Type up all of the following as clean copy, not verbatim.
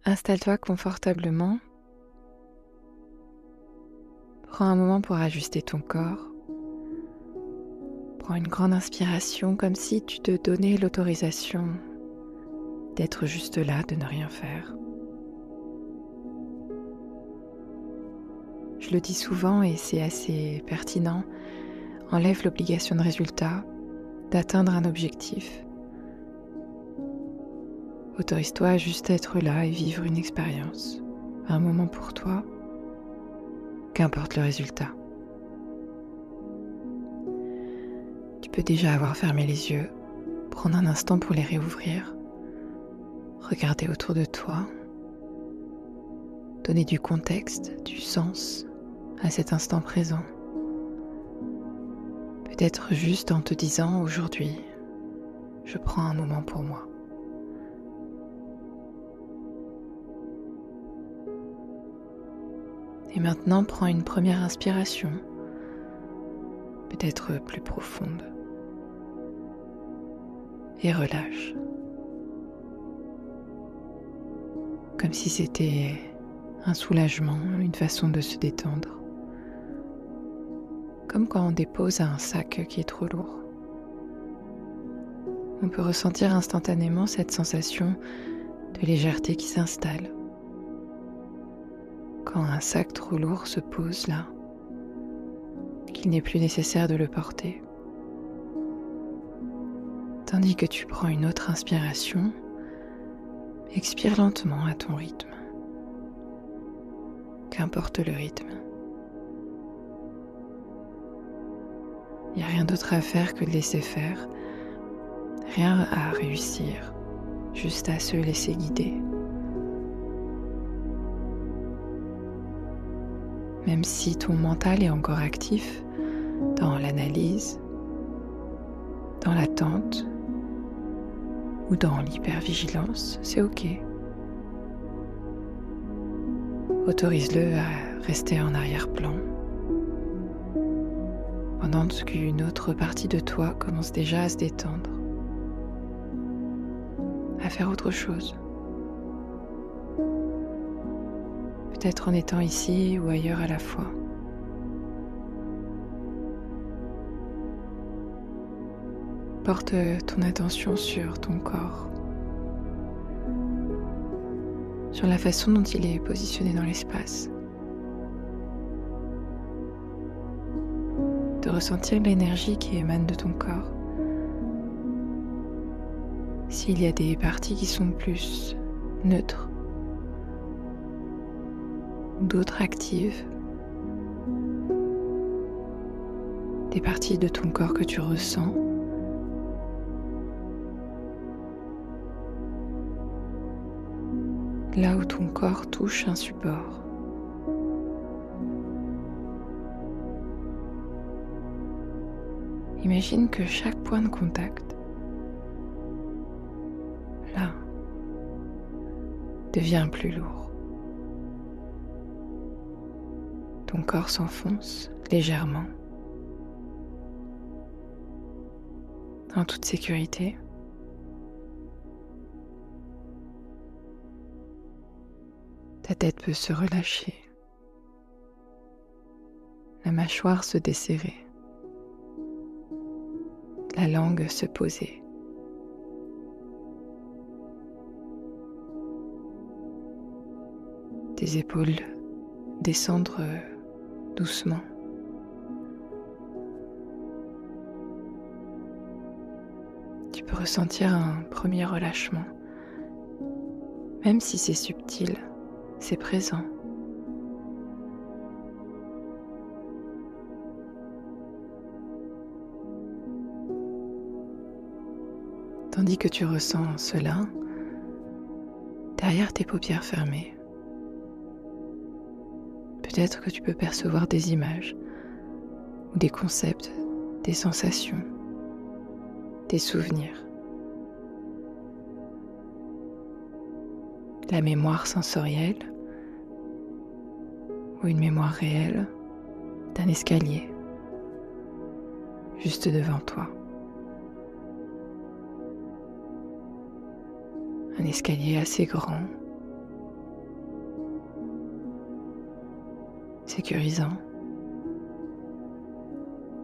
Installe-toi confortablement. Prends un moment pour ajuster ton corps. Prends une grande inspiration comme si tu te donnais l'autorisation d'être juste là, de ne rien faire. Je le dis souvent et c'est assez pertinent, enlève l'obligation de résultat, d'atteindre un objectif. Autorise-toi à juste être là et vivre une expérience, un moment pour toi, qu'importe le résultat. Tu peux déjà avoir fermé les yeux, prendre un instant pour les réouvrir, regarder autour de toi, donner du contexte, du sens à cet instant présent. Peut-être juste en te disant aujourd'hui, je prends un moment pour moi. Et maintenant, prends une première inspiration, peut-être plus profonde, et relâche. Comme si c'était un soulagement, une façon de se détendre. Comme quand on dépose un sac qui est trop lourd. On peut ressentir instantanément cette sensation de légèreté qui s'installe. Quand un sac trop lourd se pose là, qu'il n'est plus nécessaire de le porter. Tandis que tu prends une autre inspiration, expire lentement à ton rythme. Qu'importe le rythme. Il n'y a rien d'autre à faire que de laisser faire. Rien à réussir, juste à se laisser guider. Même si ton mental est encore actif dans l'analyse, dans l'attente ou dans l'hypervigilance, c'est ok. Autorise-le à rester en arrière-plan pendant qu'une autre partie de toi commence déjà à se détendre, à faire autre chose. Peut-être en étant ici ou ailleurs à la fois. Porte ton attention sur ton corps, sur la façon dont il est positionné dans l'espace. De ressentir l'énergie qui émane de ton corps. S'il y a des parties qui sont plus neutres, d'autres actives, des parties de ton corps que tu ressens, là où ton corps touche un support. Imagine que chaque point de contact, là, devient plus lourd. Ton corps s'enfonce légèrement, en toute sécurité. Ta tête peut se relâcher, la mâchoire se desserrer, la langue se poser. Tes épaules descendre doucement. Tu peux ressentir un premier relâchement, même si c'est subtil, c'est présent. Tandis que tu ressens cela, derrière tes paupières fermées, peut-être que tu peux percevoir des images ou des concepts, des sensations, des souvenirs. La mémoire sensorielle ou une mémoire réelle d'un escalier juste devant toi. Un escalier assez grand, sécurisant,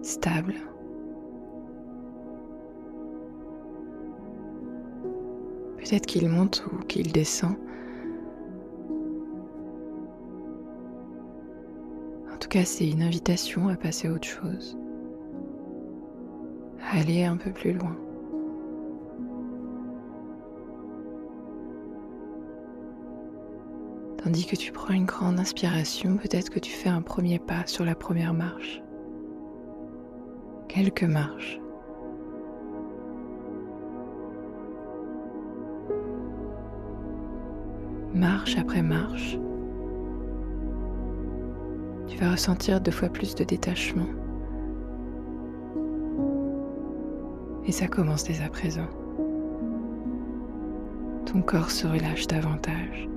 stable. Peut-être qu'il monte ou qu'il descend. En tout cas, c'est une invitation à passer à autre chose, à aller un peu plus loin. Tandis que tu prends une grande inspiration, peut-être que tu fais un premier pas sur la première marche. Quelques marches. Marche après marche, tu vas ressentir 2 fois plus de détachement. Et ça commence dès à présent. Ton corps se relâche davantage.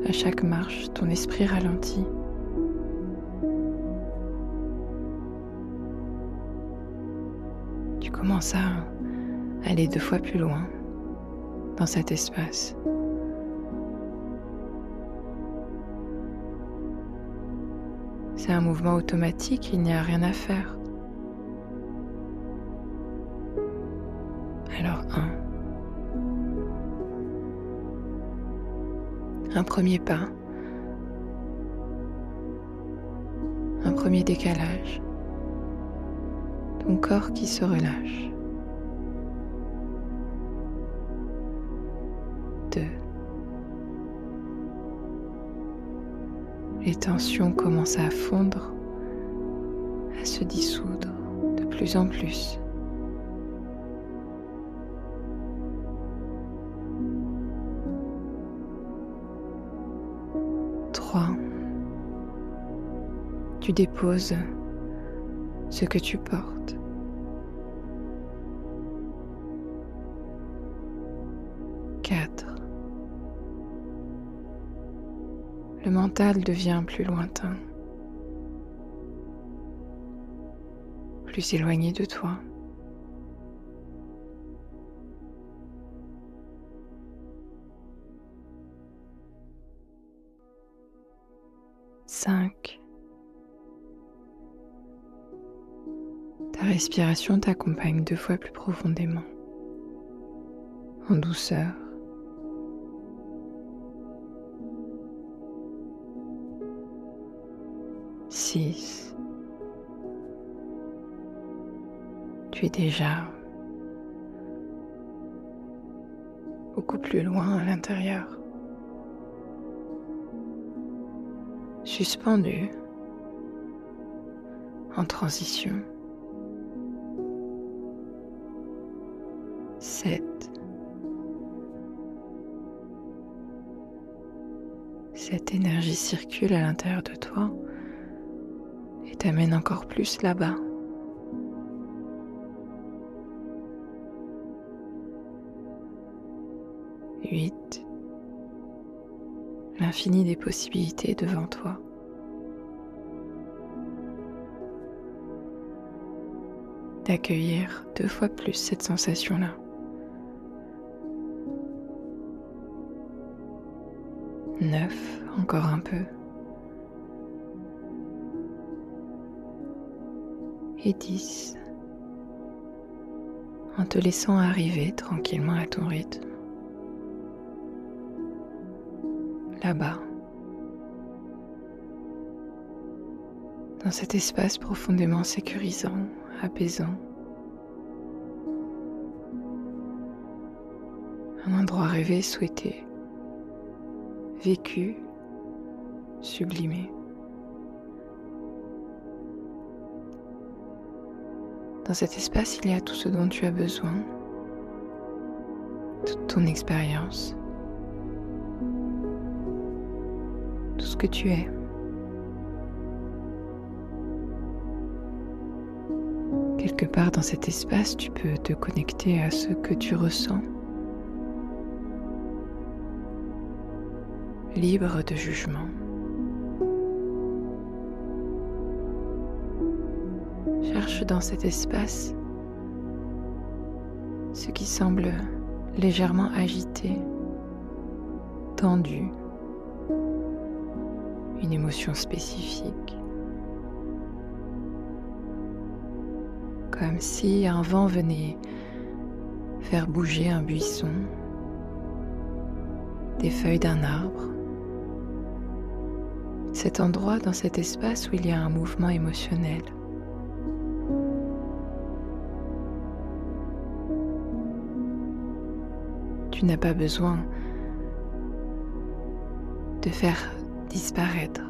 À chaque marche, ton esprit ralentit. Tu commences à aller 2 fois plus loin dans cet espace. C'est un mouvement automatique, il n'y a rien à faire. Alors un premier pas, un premier décalage, ton corps qui se relâche. 2. Les tensions commencent à fondre, à se dissoudre de plus en plus. 3. Tu déposes ce que tu portes. 4. Le mental devient plus lointain, plus éloigné de toi. 5. Ta respiration t'accompagne 2 fois plus profondément, en douceur. 6. Tu es déjà beaucoup plus loin à l'intérieur, suspendu, en transition. 7. Cette énergie circule à l'intérieur de toi et t'amène encore plus là-bas. 8. L'infini des possibilités devant toi. 'D'accueillir 2 fois plus cette sensation-là. 9, encore un peu. Et 10, en te laissant arriver tranquillement à ton rythme. Là-bas, dans cet espace profondément sécurisant, apaisant. Un endroit rêvé, souhaité, vécu, sublimé. Dans cet espace, il y a tout ce dont tu as besoin, toute ton expérience, tout ce que tu es. Quelque part dans cet espace, tu peux te connecter à ce que tu ressens, libre de jugement. Cherche dans cet espace ce qui semble légèrement agité, tendu, une émotion spécifique, comme si un vent venait faire bouger un buisson, des feuilles d'un arbre. Cet endroit dans cet espace où il y a un mouvement émotionnel. Tu n'as pas besoin de faire disparaître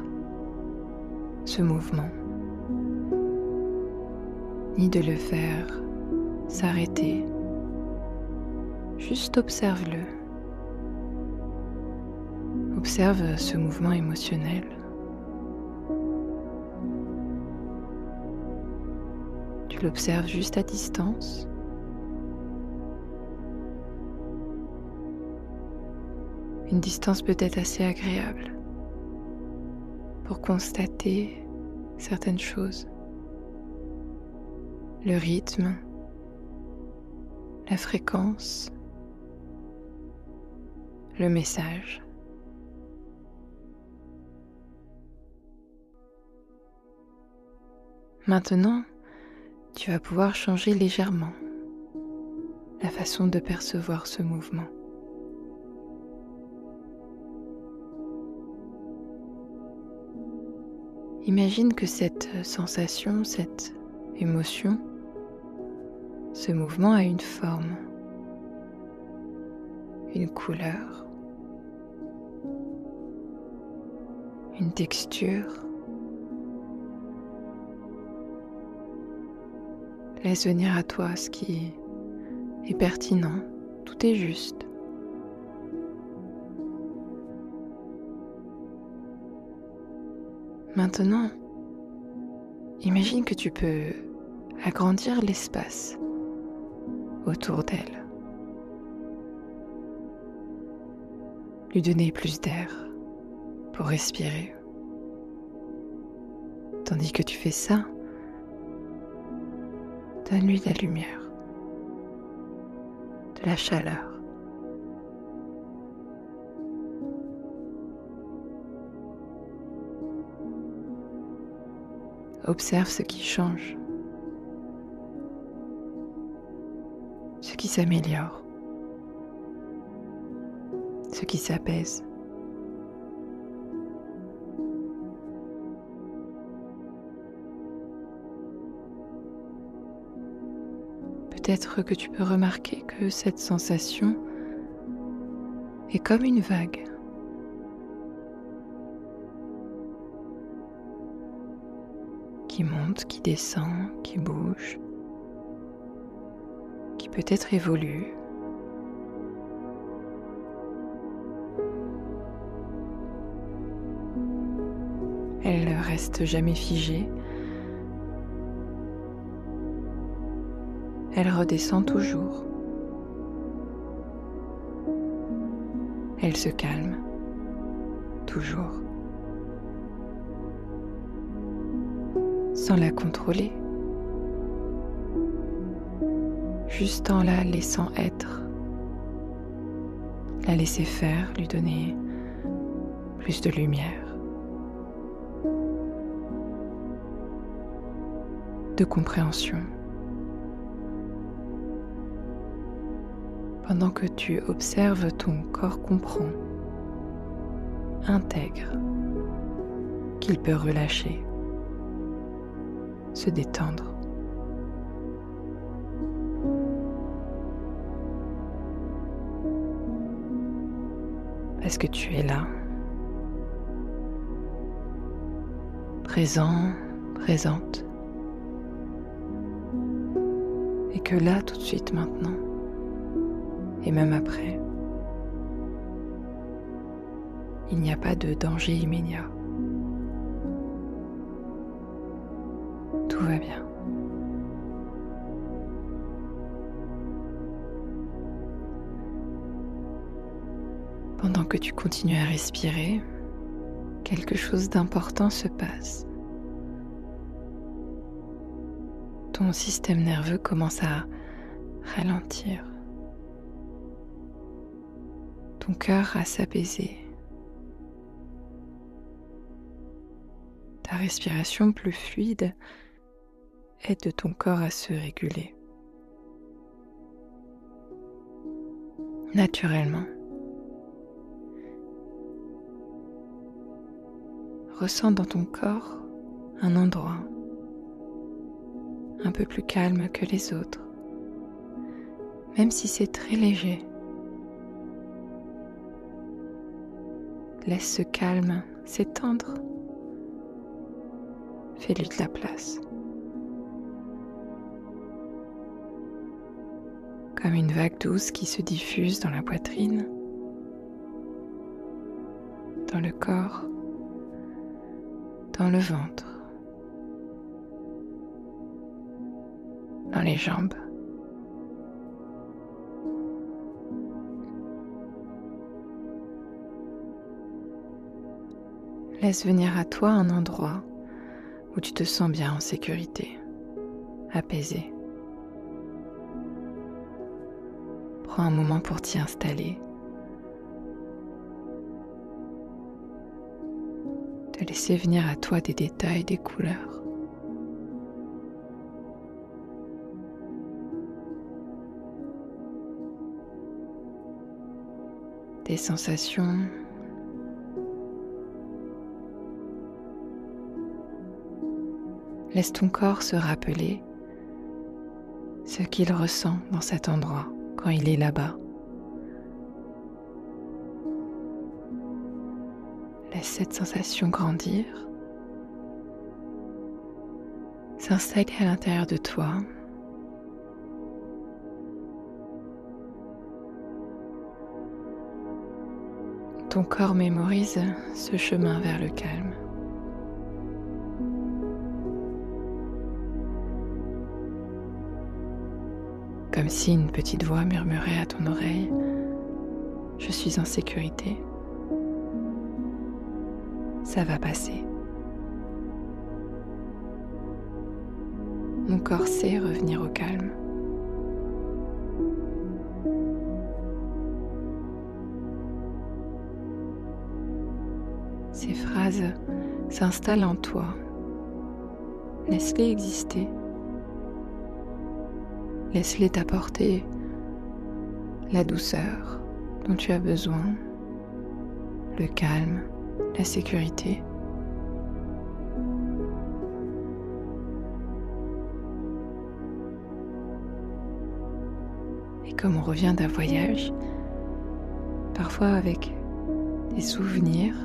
ce mouvement, ni de le faire s'arrêter. Juste observe-le. Observe ce mouvement émotionnel. Tu l'observes juste à distance. Une distance peut-être assez agréable pour constater certaines choses. Le rythme, la fréquence, le message. Maintenant, tu vas pouvoir changer légèrement la façon de percevoir ce mouvement. Imagine que cette sensation, cette émotion, ce mouvement a une forme, une couleur, une texture. Laisse venir à toi ce qui est pertinent, tout est juste. Maintenant, imagine que tu peux agrandir l'espace autour d'elle, lui donner plus d'air pour respirer. Tandis que tu fais ça, donne-lui de la lumière, de la chaleur. Observe ce qui change, ce qui s'améliore, ce qui s'apaise. Peut-être que tu peux remarquer que cette sensation est comme une vague. Qui monte, qui descend, qui bouge, qui peut-être évolue. Elle ne reste jamais figée. Elle redescend toujours. Elle se calme, toujours. Sans la contrôler, juste en la laissant être, la laisser faire, lui donner plus de lumière, de compréhension. Pendant que tu observes, ton corps comprend, intègre qu'il peut relâcher, se détendre. Parce que tu es là, présent, présente. Et que là, tout de suite, maintenant, et même après, il n'y a pas de danger immédiat. Tout va bien. Pendant que tu continues à respirer, quelque chose d'important se passe. Ton système nerveux commence à ralentir. Ton cœur à s'apaiser. ta respiration plus fluide aide ton corps à se réguler naturellement. Ressens dans ton corps un endroit un peu plus calme que les autres, même si c'est très léger. Laisse ce calme s'étendre. Fais-lui de la place. Comme une vague douce qui se diffuse dans la poitrine, dans le corps, dans le ventre, dans les jambes. Laisse venir à toi un endroit où tu te sens bien en sécurité, apaisé. Prends un moment pour t'y installer. De laisser venir à toi des détails, des couleurs. Des sensations. Laisse ton corps se rappeler ce qu'il ressent dans cet endroit quand il est là-bas. Laisse cette sensation grandir, s'installer à l'intérieur de toi. Ton corps mémorise ce chemin vers le calme. Comme si une petite voix murmurait à ton oreille « Je suis en sécurité. Ça va passer. » Mon corps sait revenir au calme. Ces phrases s'installent en toi. Laisse-les exister. Laisse-les t'apporter la douceur dont tu as besoin, le calme, la sécurité. Et comme on revient d'un voyage, parfois avec des souvenirs,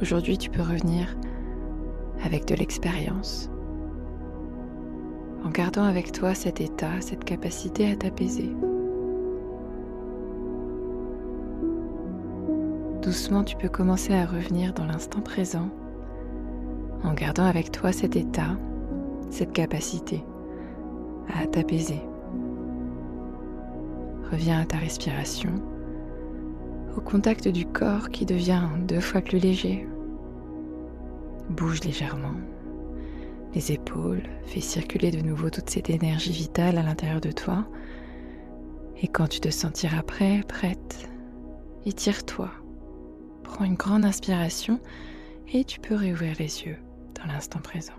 aujourd'hui tu peux revenir avec de l'expérience. En gardant avec toi cet état, cette capacité à t'apaiser. Doucement, tu peux commencer à revenir dans l'instant présent, en gardant avec toi cet état, cette capacité à t'apaiser. Reviens à ta respiration, au contact du corps qui devient 2 fois plus léger. Bouge légèrement. Les épaules, fais circuler de nouveau toute cette énergie vitale à l'intérieur de toi. Et quand tu te sentiras prêt, prête, étire-toi. Prends une grande inspiration et tu peux réouvrir les yeux dans l'instant présent.